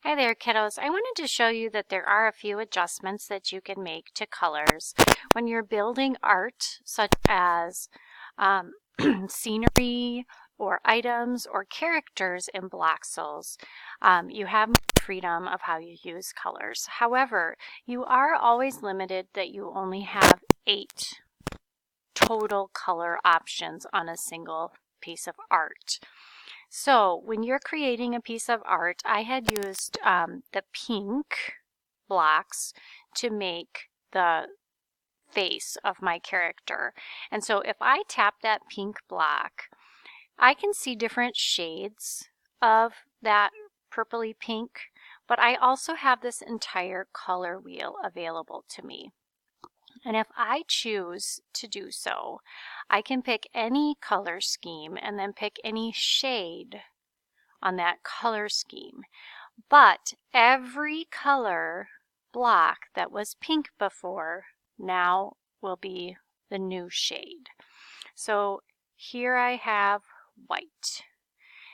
Hi there, kiddos. I wanted to show you that there are a few adjustments that you can make to colors when you're building art, such as scenery or items or characters in Bloxels. You have freedom of how you use colors. However, you are always limited that you only have 8 total color options on a single piece of art. So when you're creating a piece of art, I had used the pink blocks to make the face of my character. And so if I tap that pink block, I can see different shades of that purpley pink, but I also have this entire color wheel available to me. And if I choose to do so, I can pick any color scheme and then pick any shade on that color scheme. But every color block that was pink before now will be the new shade. So here I have white.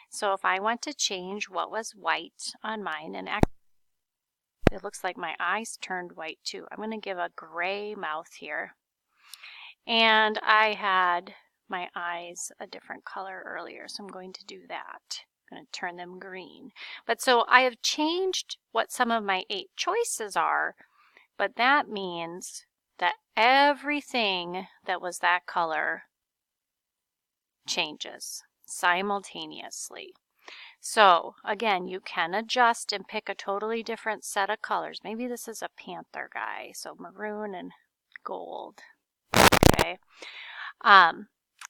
So if I want to change what was white on mine, and actually it looks like my eyes turned white too. I'm going to give a gray mouth here. And I had my eyes a different color earlier, so I'm going to do that. I'm going to turn them green. But so I have changed what some of my 8 choices are, but that means that everything that was that color changes simultaneously. So again, you can adjust and pick a totally different set of colors. Maybe this is a panther guy, so maroon and gold. Okay.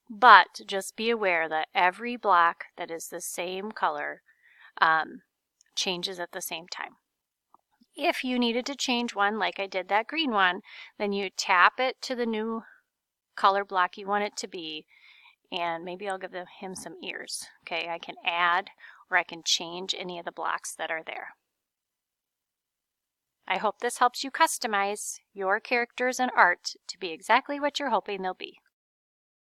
But just be aware that every block that is the same color changes at the same time. If you needed to change one, like I did that green one, then you tap it to the new color block you want it to be, and maybe I'll give him some ears. Okay, I can add or I can change any of the blocks that are there. I hope this helps you customize your characters and art to be exactly what you're hoping they'll be.